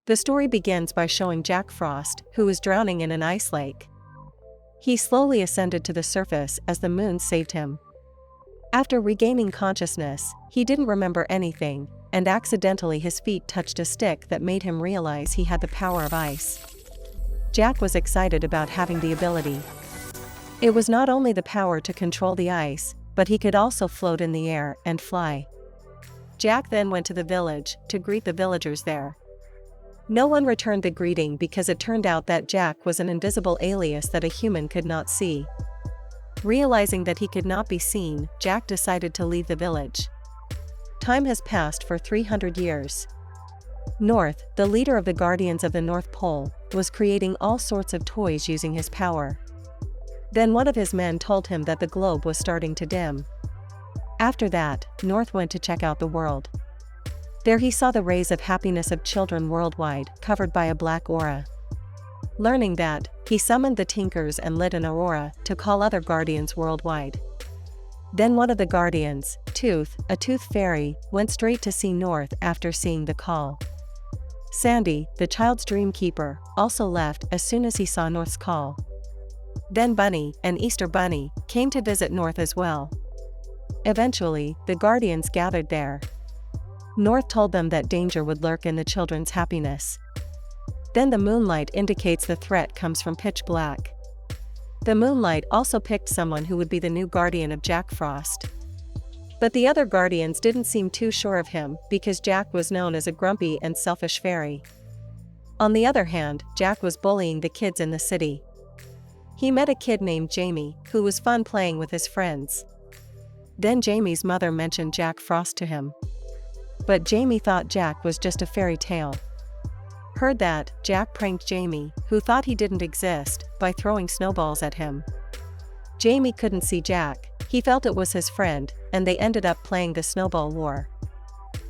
The story begins by showing Jack Frost, who was drowning in an ice lake. He slowly ascended to the surface as the moon saved him. After regaining consciousness, he didn't remember anything, and accidentally his feet touched a stick that made him realize he had the power of ice. Jack was excited about having the ability. It was not only the power to control the ice, but he could also float in the air and fly. Jack then went to the village to greet the villagers there. No one returned the greeting because it turned out that Jack was an invisible alias that a human could not see. Realizing that he could not be seen, Jack decided to leave the village. Time has passed for 300 years. North, the leader of the Guardians of the North Pole, was creating all sorts of toys using his power. Then one of his men told him that the globe was starting to dim. After that, North went to check out the world. There he saw the rays of happiness of children worldwide, covered by a black aura. Learning that, he summoned the Tinkers and lit an aurora to call other guardians worldwide. Then one of the guardians, Tooth, a tooth fairy, went straight to see North after seeing the call. Sandy, the child's dream keeper, also left as soon as he saw North's call. Then Bunny, an Easter bunny, came to visit North as well. Eventually, the guardians gathered there. North told them that danger would lurk in the children's happiness. Then the moonlight indicates the threat comes from pitch black. The moonlight also picked someone who would be the new guardian of Jack Frost. But the other guardians didn't seem too sure of him because Jack was known as a grumpy and selfish fairy. On the other hand, Jack was bullying the kids in the city. He met a kid named Jamie, who was fun playing with his friends. Then Jamie's mother mentioned Jack Frost to him. But Jamie thought Jack was just a fairy tale. Heard that, Jack pranked Jamie, who thought he didn't exist, by throwing snowballs at him. Jamie couldn't see Jack, he felt it was his friend, and they ended up playing the snowball war.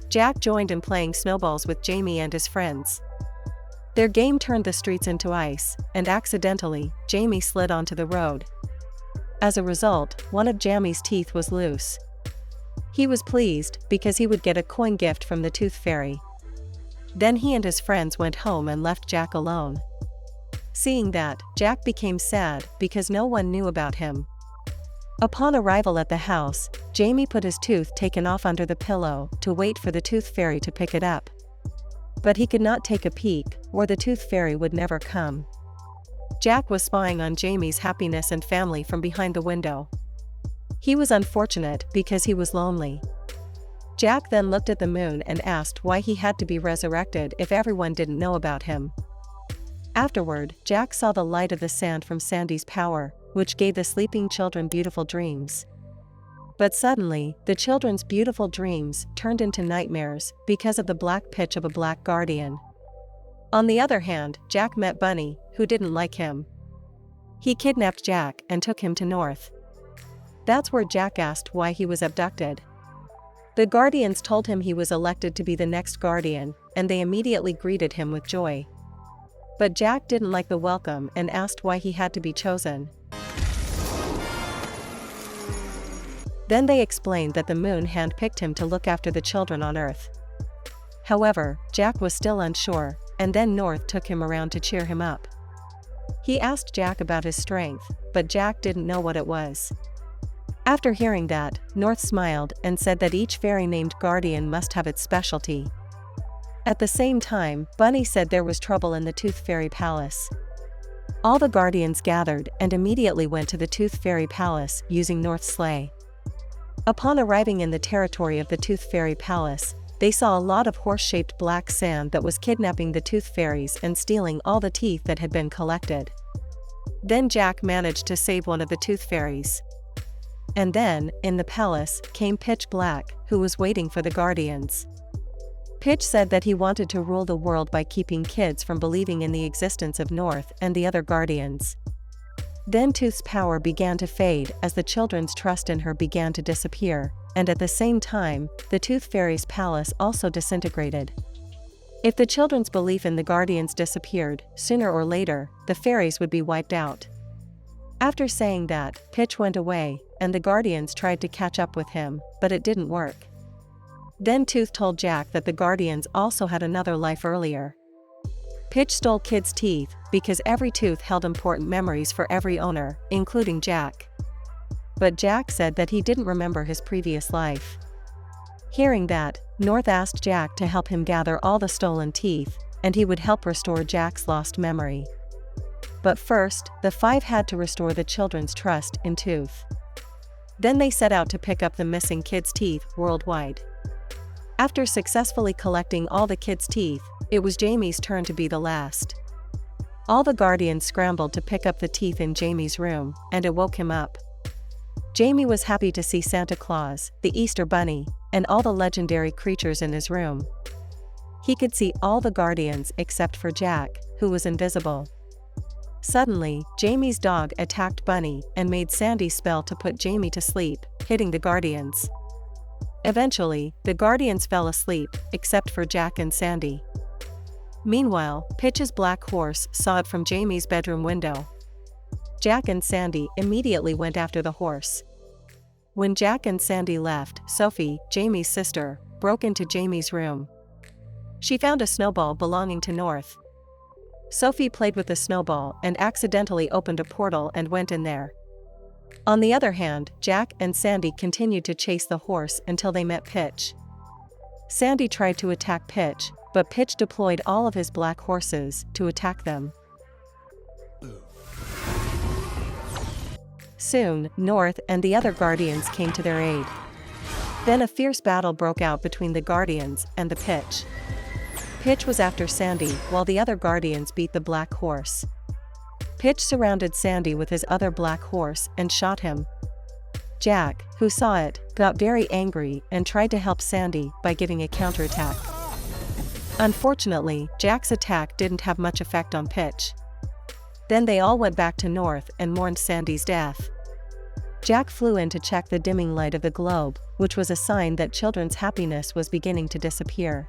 Jack joined in playing snowballs with Jamie and his friends. Their game turned the streets into ice, and accidentally, Jamie slid onto the road. As a result, one of Jamie's teeth was loose. He was pleased, because he would get a coin gift from the Tooth Fairy. Then he and his friends went home and left Jack alone. Seeing that, Jack became sad because no one knew about him. Upon arrival at the house, Jamie put his tooth taken off under the pillow to wait for the Tooth Fairy to pick it up. But he could not take a peek, or the Tooth Fairy would never come. Jack was spying on Jamie's happiness and family from behind the window. He was unfortunate because he was lonely. Jack then looked at the moon and asked why he had to be resurrected if everyone didn't know about him. Afterward, Jack saw the light of the sand from Sandy's power, which gave the sleeping children beautiful dreams. But suddenly, the children's beautiful dreams turned into nightmares because of the black pitch of a black guardian. On the other hand, Jack met Bunny, who didn't like him. He kidnapped Jack and took him to North. That's where Jack asked why he was abducted. The guardians told him he was elected to be the next guardian, and they immediately greeted him with joy. But Jack didn't like the welcome and asked why he had to be chosen. Then they explained that the moon handpicked him to look after the children on Earth. However, Jack was still unsure, and then North took him around to cheer him up. He asked Jack about his strength, but Jack didn't know what it was. After hearing that, North smiled and said that each fairy named Guardian must have its specialty. At the same time, Bunny said there was trouble in the Tooth Fairy Palace. All the Guardians gathered and immediately went to the Tooth Fairy Palace using North's sleigh. Upon arriving in the territory of the Tooth Fairy Palace, they saw a lot of horse-shaped black sand that was kidnapping the Tooth Fairies and stealing all the teeth that had been collected. Then Jack managed to save one of the Tooth Fairies. And then, in the palace, came Pitch Black, who was waiting for the Guardians. Pitch said that he wanted to rule the world by keeping kids from believing in the existence of North and the other Guardians. Then Tooth's power began to fade as the children's trust in her began to disappear, and at the same time, the Tooth Fairy's palace also disintegrated. If the children's belief in the Guardians disappeared, sooner or later, the fairies would be wiped out. After saying that, Pitch went away, and the Guardians tried to catch up with him, but it didn't work. Then Tooth told Jack that the Guardians also had another life earlier. Pitch stole Kid's teeth because every tooth held important memories for every owner, including Jack. But Jack said that he didn't remember his previous life. Hearing that, North asked Jack to help him gather all the stolen teeth, and he would help restore Jack's lost memory. But first, the five had to restore the children's trust in Tooth. Then they set out to pick up the missing kids' teeth worldwide. After successfully collecting all the kids' teeth, it was Jamie's turn to be the last. All the guardians scrambled to pick up the teeth in Jamie's room, and it woke him up. Jamie was happy to see Santa Claus, the Easter Bunny, and all the legendary creatures in his room. He could see all the guardians except for Jack, who was invisible. Suddenly, Jamie's dog attacked Bunny and made Sandy spell to put Jamie to sleep, hitting the guardians. Eventually, the guardians fell asleep, except for Jack and Sandy. Meanwhile, Pitch's black horse saw it from Jamie's bedroom window. Jack and Sandy immediately went after the horse. When Jack and Sandy left, Sophie, Jamie's sister, broke into Jamie's room. She found a snowball belonging to North. Sophie played with the snowball and accidentally opened a portal and went in there. On the other hand, Jack and Sandy continued to chase the horse until they met Pitch. Sandy tried to attack Pitch, but Pitch deployed all of his black horses to attack them. Soon, North and the other guardians came to their aid. Then a fierce battle broke out between the guardians and the Pitch. Pitch was after Sandy while the other guardians beat the black horse. Pitch surrounded Sandy with his other black horse and shot him. Jack, who saw it, got very angry and tried to help Sandy by giving a counterattack. Unfortunately, Jack's attack didn't have much effect on Pitch. Then they all went back to North and mourned Sandy's death. Jack flew in to check the dimming light of the globe, which was a sign that children's happiness was beginning to disappear.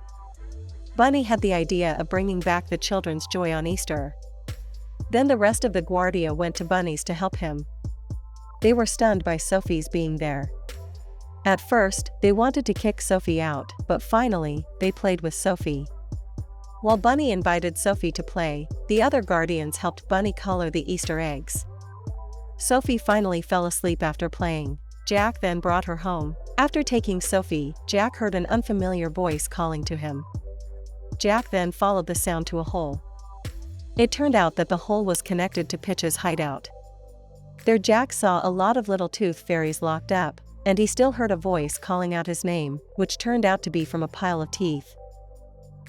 Bunny had the idea of bringing back the children's joy on Easter. Then the rest of the Guardia went to Bunny's to help him. They were stunned by Sophie's being there. At first, they wanted to kick Sophie out, but finally, they played with Sophie. While Bunny invited Sophie to play, the other Guardians helped Bunny color the Easter eggs. Sophie finally fell asleep after playing. Jack then brought her home. After taking Sophie, Jack heard an unfamiliar voice calling to him. Jack then followed the sound to a hole. It turned out that the hole was connected to Pitch's hideout. There Jack saw a lot of little tooth fairies locked up, and he still heard a voice calling out his name, which turned out to be from a pile of teeth.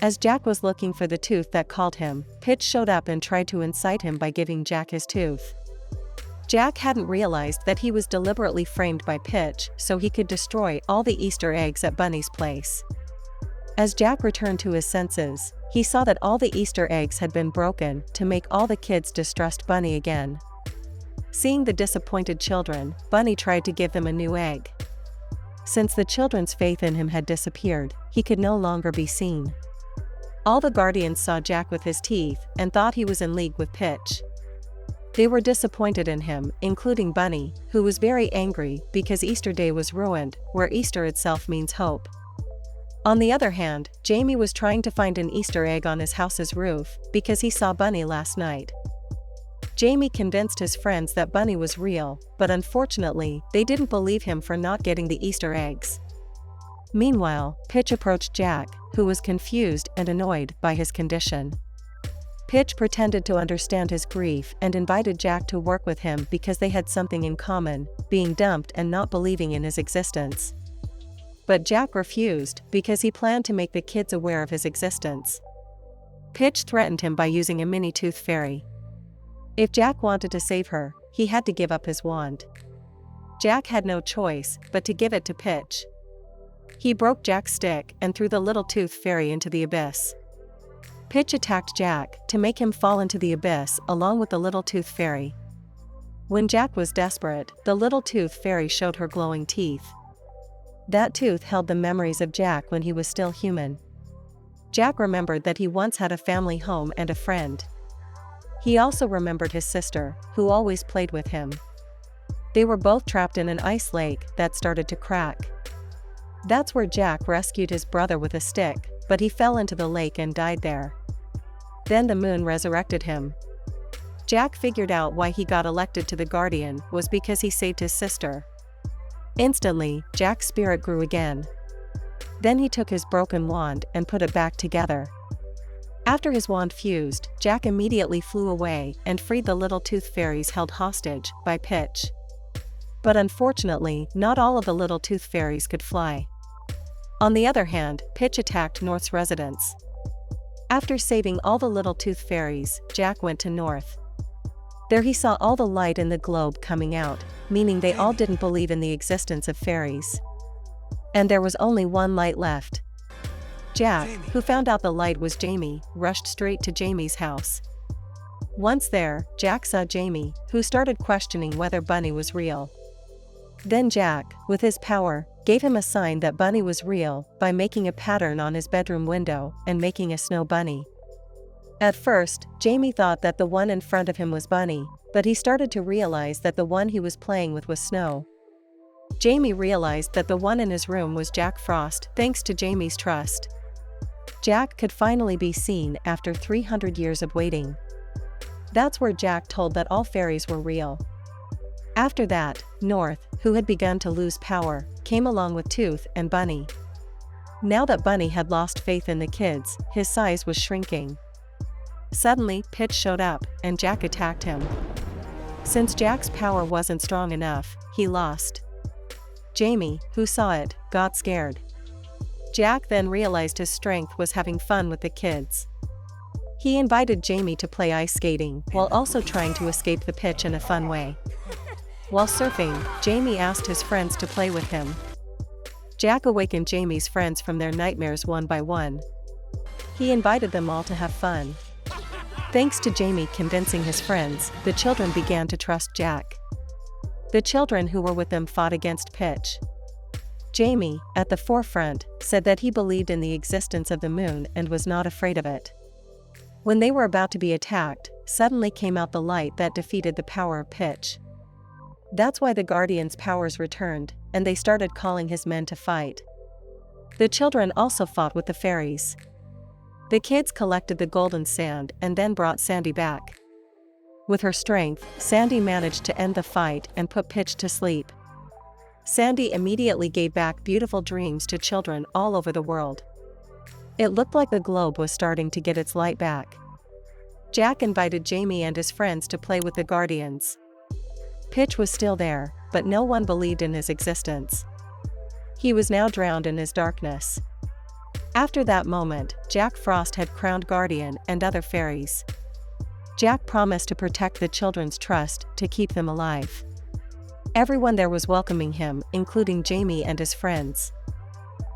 As Jack was looking for the tooth that called him, Pitch showed up and tried to incite him by giving Jack his tooth. Jack hadn't realized that he was deliberately framed by Pitch so he could destroy all the Easter eggs at Bunny's place. As Jack returned to his senses, he saw that all the Easter eggs had been broken to make all the kids distrust Bunny again. Seeing the disappointed children, Bunny tried to give them a new egg. Since the children's faith in him had disappeared, he could no longer be seen. All the Guardians saw Jack with his teeth and thought he was in league with Pitch. They were disappointed in him, including Bunny, who was very angry because Easter Day was ruined, where Easter itself means hope. On the other hand, Jamie was trying to find an Easter egg on his house's roof because he saw Bunny last night. Jamie convinced his friends that Bunny was real, but unfortunately, they didn't believe him for not getting the Easter eggs. Meanwhile, Pitch approached Jack, who was confused and annoyed by his condition. Pitch pretended to understand his grief and invited Jack to work with him because they had something in common, being dumped and not believing in his existence. But Jack refused because he planned to make the kids aware of his existence. Pitch threatened him by using a mini tooth fairy. If Jack wanted to save her, he had to give up his wand. Jack had no choice but to give it to Pitch. He broke Jack's stick and threw the little tooth fairy into the abyss. Pitch attacked Jack to make him fall into the abyss along with the little tooth fairy. When Jack was desperate, the little tooth fairy showed her glowing teeth. That tooth held the memories of Jack when he was still human. Jack remembered that he once had a family home and a friend. He also remembered his sister, who always played with him. They were both trapped in an ice lake that started to crack. That's where Jack rescued his brother with a stick, but he fell into the lake and died there. Then the moon resurrected him. Jack figured out why he got elected to the Guardian was because he saved his sister. Instantly, Jack's spirit grew again. Then he took his broken wand and put it back together. After his wand fused, Jack immediately flew away and freed the little tooth fairies held hostage by Pitch. But unfortunately, not all of the little tooth fairies could fly. On the other hand, Pitch attacked North's residents. After saving all the little tooth fairies, Jack went to North. There he saw all the light in the globe coming out, meaning they all didn't believe in the existence of fairies. And there was only one light left. Jack, who found out the light was Jamie, rushed straight to Jamie's house. Once there, Jack saw Jamie, who started questioning whether Bunny was real. Then Jack, with his power, gave him a sign that Bunny was real by making a pattern on his bedroom window and making a snow bunny. At first, Jamie thought that the one in front of him was Bunny, but he started to realize that the one he was playing with was Snow. Jamie realized that the one in his room was Jack Frost thanks to Jamie's trust. Jack could finally be seen after 300 years of waiting. That's where Jack told that all fairies were real. After that, North, who had begun to lose power, came along with Tooth and Bunny. Now that Bunny had lost faith in the kids, his size was shrinking. Suddenly, Pitch showed up, and Jack attacked him. Since Jack's power wasn't strong enough, he lost. Jamie, who saw it, got scared. Jack then realized his strength was having fun with the kids. He invited Jamie to play ice skating while also trying to escape the pitch in a fun way. While surfing, Jamie asked his friends to play with him. Jack awakened Jamie's friends from their nightmares one by one. He invited them all to have fun. Thanks to Jamie convincing his friends, the children began to trust Jack. The children who were with them fought against Pitch. Jamie, at the forefront, said that he believed in the existence of the moon and was not afraid of it. When they were about to be attacked, suddenly came out the light that defeated the power of Pitch. That's why the Guardian's powers returned, and they started calling his men to fight. The children also fought with the fairies. The kids collected the golden sand and then brought Sandy back. With her strength, Sandy managed to end the fight and put Pitch to sleep. Sandy immediately gave back beautiful dreams to children all over the world. It looked like the globe was starting to get its light back. Jack invited Jamie and his friends to play with the Guardians. Pitch was still there, but no one believed in his existence. He was now drowned in his darkness. After that moment, Jack Frost had crowned Guardian and other fairies. Jack promised to protect the children's trust to keep them alive. Everyone there was welcoming him, including Jamie and his friends.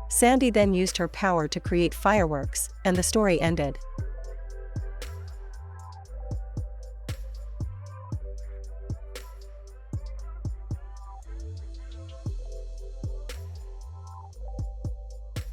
Sandy then used her power to create fireworks, and the story ended.